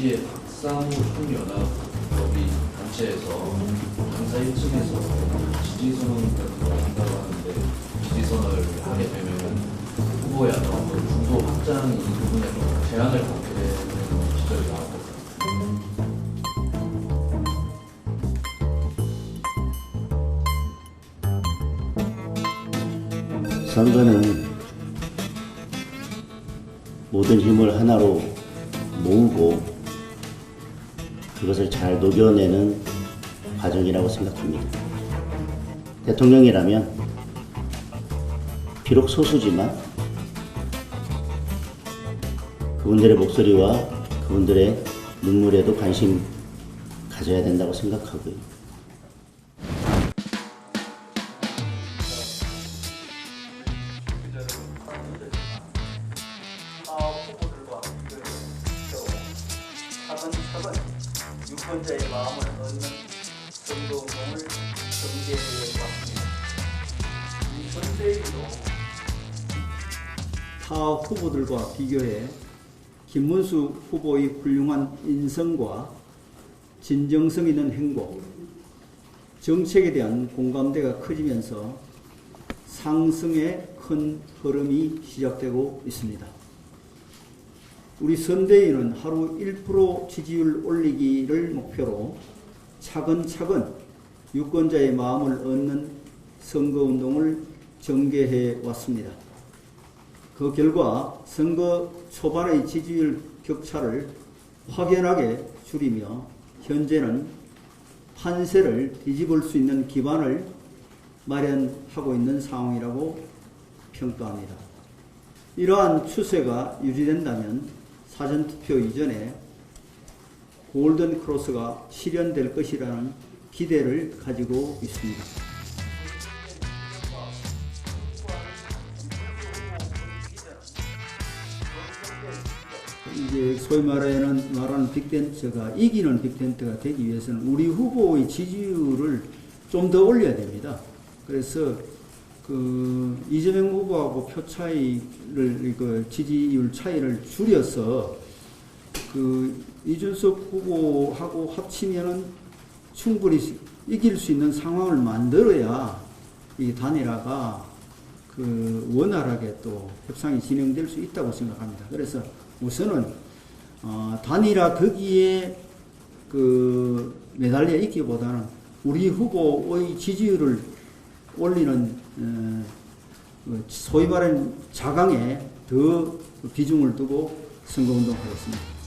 당시에 박상우 총연합법이 단체에서 당사 1층에서 지지선언 같은 걸 한다고 하는데 지지선언을 하게 되면 후보의 어떤 중도 확장 이 부분에 좀 제한을 받게 되는 시절이 나왔거든요. 선거는 모든 힘을 하나로 모으고 그것을 잘 녹여내는 과정이라고 생각합니다. 대통령이라면 비록 소수지만 그분들의 목소리와 그분들의 눈물에도 관심 가져야 된다고 생각하고요. 후보들과 차근차근 유권자의 마음을 얻는 선거운동을 전개해 왔습니다. 이 선대위도 타 후보들과 비교해 김문수 후보의 훌륭한 인성과 진정성 있는 행보, 정책에 대한 공감대가 커지면서 상승의 큰 흐름이 시작되고 있습니다. 우리 선대위는 하루 1% 지지율 올리기를 목표로 차근차근 유권자의 마음을 얻는 선거운동을 전개해 왔습니다. 그 결과 선거 초반의 지지율 격차를 확연하게 줄이며 현재는 판세를 뒤집을 수 있는 기반을 마련하고 있는 상황이라고 평가합니다. 이러한 추세가 유지된다면 사전투표 이전에 골든 크로스가 실현될 것이라는 기대를 가지고 있습니다. 이제 소위 말하는 빅텐트가 이기는 빅텐트가 되기 위해서는 우리 후보의 지지율을 좀 더 올려야 됩니다. 그래서 이재명 후보하고 표 차이를 지지율 차이를 줄여서 이준석 후보하고 합치면은 충분히 이길 수 있는 상황을 만들어야 이 단일화가 원활하게 또 협상이 진행될 수 있다고 생각합니다. 그래서 우선은 단일화 덕기에 매달려 있기보다는 우리 후보의 지지율을 올리는 소위 말하는 자강에 더 비중을 두고 선거운동하겠습니다.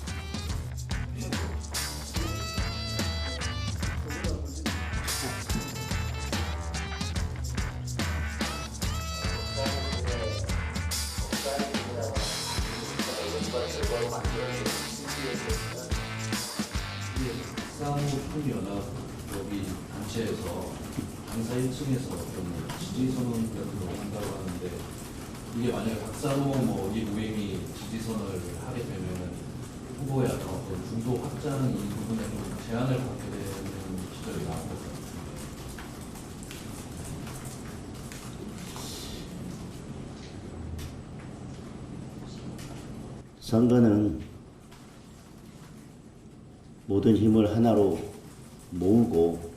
박상우 총연합법이 단체에서 당사 1층에서 지지선언 같은 걸 한다고 하는데 이게 만약에 박상우 이무임이 지지선언을 하게 되면 후보의 어떤 중도 확장 이 부분에 좀 제한을 받게 되는 시절이 나왔거든요. 선거는 모든 힘을 하나로 모으고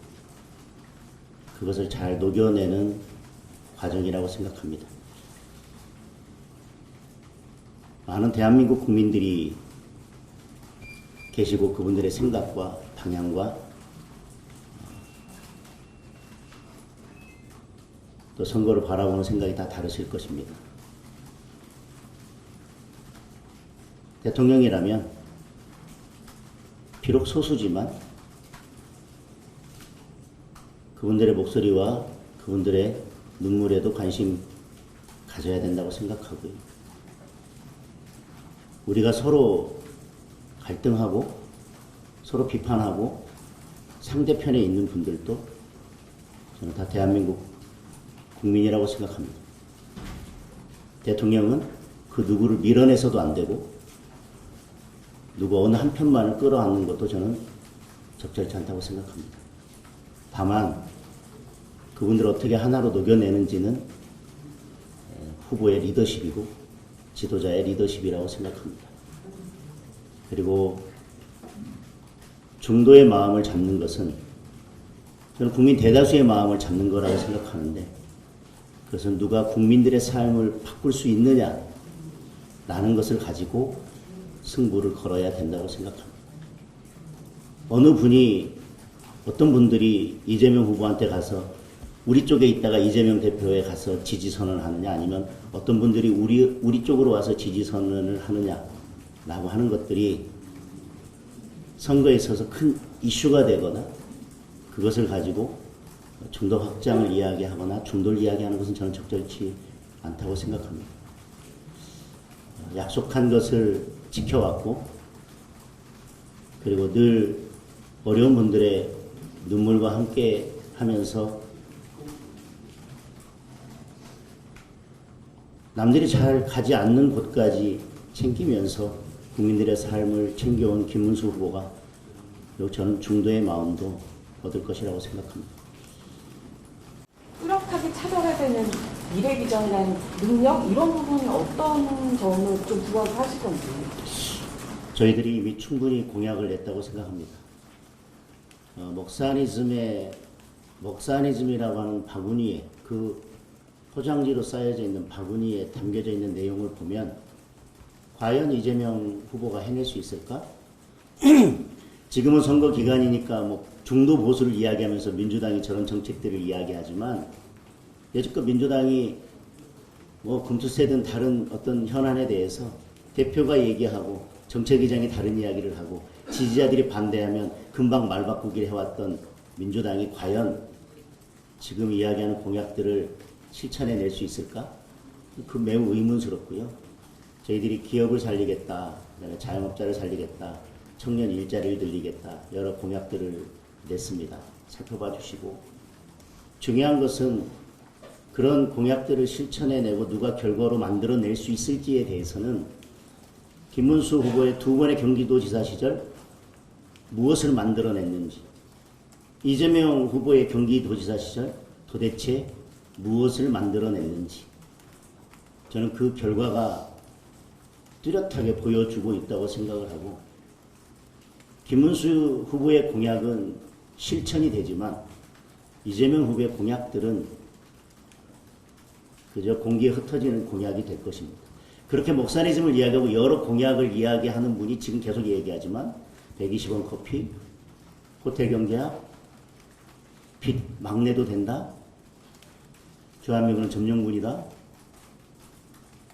그것을 잘 녹여내는 과정이라고 생각합니다. 많은 대한민국 국민들이 계시고 그분들의 생각과 방향과 또 선거를 바라보는 생각이 다 다르실 것입니다. 대통령이라면 비록 소수지만 그분들의 목소리와 그분들의 눈물에도 관심 가져야 된다고 생각하고요. 우리가 서로 갈등하고 서로 비판하고 상대편에 있는 분들도 저는 다 대한민국 국민이라고 생각합니다. 대통령은 그 누구를 밀어내서도 안 되고 누구 어느 한편만을 끌어안는 것도 저는 적절치 않다고 생각합니다. 다만 그분들을 어떻게 하나로 녹여내는지는 후보의 리더십이고 지도자의 리더십이라고 생각합니다. 그리고 중도의 마음을 잡는 것은 저는 국민 대다수의 마음을 잡는 거라고 생각하는데, 그것은 누가 국민들의 삶을 바꿀 수 있느냐라는 것을 가지고 승부를 걸어야 된다고 생각합니다. 어느 분이, 어떤 분들이 이재명 후보한테 가서 우리 쪽에 있다가 이재명 대표에 가서 지지 선언을 하느냐, 아니면 어떤 분들이 우리 쪽으로 와서 지지 선언을 하느냐라고 하는 것들이 선거에 있어서 큰 이슈가 되거나 그것을 가지고 중도 확장을 이야기하거나 중도를 이야기하는 것은 저는 적절치 않다고 생각합니다. 약속한 것을 지켜왔고, 그리고 늘 어려운 분들의 눈물과 함께 하면서 남들이 잘 가지 않는 곳까지 챙기면서 국민들의 삶을 챙겨온 김문수 후보가, 그리고 저는 중도의 마음도 얻을 것이라고 생각합니다. 뚜렷하게 찾아가야 되는 미래 비전이라는 능력, 이런 부분은 어떤 점을 좀 부각을 하실 건지. 저희들이 이미 충분히 공약을 냈다고 생각합니다. 먹사니즘이라고 하는 바구니에, 그 포장지로 쌓여져 있는 바구니에 담겨져 있는 내용을 보면 과연 이재명 후보가 해낼 수 있을까? 지금은 선거 기간이니까 뭐 중도 보수를 이야기하면서 민주당이 저런 정책들을 이야기하지만, 여지껏 민주당이 뭐 금투세든 다른 어떤 현안에 대해서 대표가 얘기하고 정책위장이 다른 이야기를 하고 지지자들이 반대하면 금방 말 바꾸기를 해왔던 민주당이 과연 지금 이야기하는 공약들을 실천해낼 수 있을까? 그 매우 의문스럽고요. 저희들이 기업을 살리겠다, 자영업자를 살리겠다, 청년 일자리를 늘리겠다, 여러 공약들을 냈습니다. 살펴봐 주시고, 중요한 것은 그런 공약들을 실천해내고 누가 결과로 만들어낼 수 있을지에 대해서는 김문수 후보의 두 번의 경기도지사 시절 무엇을 만들어냈는지, 이재명 후보의 경기도지사 시절 도대체 무엇을 만들어냈는지, 저는 그 결과가 뚜렷하게 보여주고 있다고 생각을 하고, 김문수 후보의 공약은 실천이 되지만 이재명 후보의 공약들은 그저 공기에 흩어지는 공약이 될 것입니다. 그렇게 목사니즘을 이야기하고 여러 공약을 이야기하는 분이 지금 계속 얘기하지만 120원 커피, 호텔 경제학, 빚 막내도 된다, 대한민국은 점령군이다.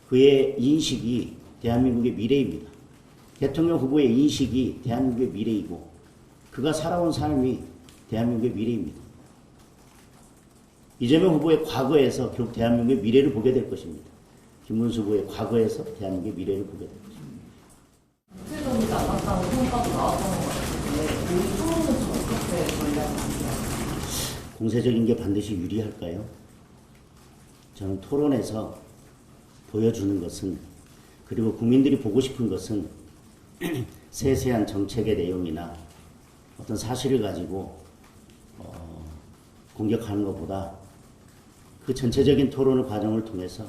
그의 인식이 대한민국의 미래입니다. 대통령 후보의 인식이 대한민국의 미래이고, 그가 살아온 삶이 대한민국의 미래입니다. 이재명 후보의 과거에서 결국 대한민국의 미래를 보게 될 것입니다. 김문수 후보의 과거에서 대한민국의 미래를 보게 될 것입니다. 구체적이지 않았다는 평가도 나왔던 것 같은데, 이 토론은 좀 어떻게 전략하세요? 공세적인 게 반드시 유리할까요? 저는 토론에서 보여주는 것은, 그리고 국민들이 보고 싶은 것은 세세한 정책의 내용이나 어떤 사실을 가지고 공격하는 것보다 그 전체적인 토론의 과정을 통해서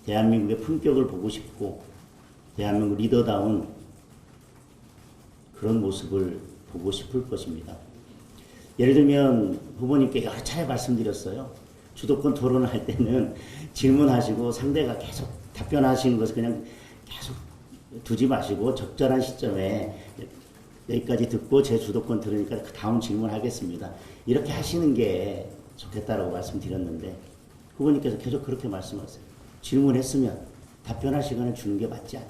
대한민국의 품격을 보고 싶고, 대한민국 리더다운 그런 모습을 보고 싶을 것입니다. 예를 들면 후보님께 여러 차례 말씀드렸어요. 주도권 토론을 할 때는 질문하시고 상대가 계속 답변하시는 것을 그냥 계속 두지 마시고 적절한 시점에 여기까지 듣고 제 주도권 들으니까 그 다음 질문하겠습니다, 이렇게 하시는 게 좋겠다라고 말씀드렸는데, 후보님께서 계속 그렇게 말씀하세요. 질문했으면 답변할 시간을 주는 게 맞지 않냐.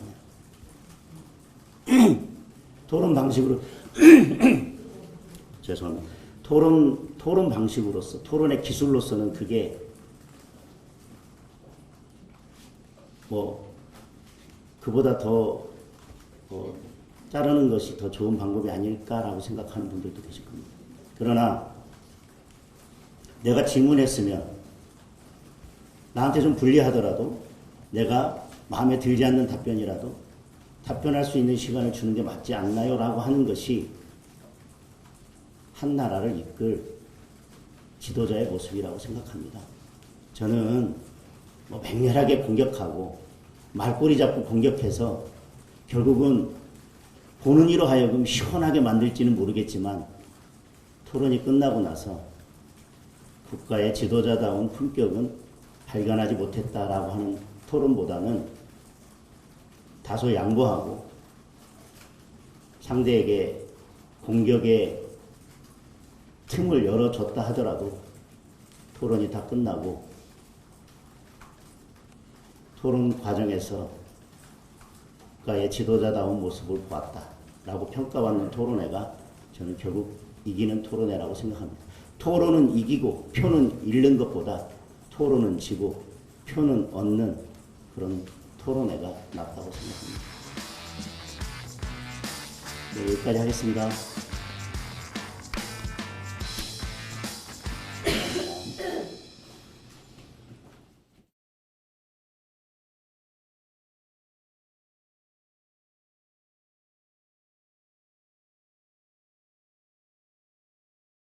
토론 방식으로 죄송합니다. 토론 방식으로서, 토론의 기술로서는 그게 뭐 그보다 더 자르는 것이 더 좋은 방법이 아닐까라고 생각하는 분들도 계실 겁니다. 그러나 내가 질문했으면 나한테 좀 불리하더라도, 내가 마음에 들지 않는 답변이라도 답변할 수 있는 시간을 주는 게 맞지 않나요? 라고 하는 것이 한 나라를 이끌 지도자의 모습이라고 생각합니다. 저는 뭐 맹렬하게 공격하고 말꼬리 잡고 공격해서 결국은 보는 이로 하여금 시원하게 만들지는 모르겠지만 토론이 끝나고 나서 국가의 지도자다운 품격은 발견하지 못했다라고 하는 토론보다는 다소 양보하고 상대에게 공격의 틈을 열어줬다 하더라도 토론이 다 끝나고 토론 과정에서 국가의 지도자다운 모습을 보았다라고 평가받는 토론회가 저는 결국 이기는 토론회라고 생각합니다. 토론은 이기고 표는 잃는 것보다 토론은 지고 표는 얻는 그런 토론회가 낫다고 생각합니다. 네, 여기까지 하겠습니다.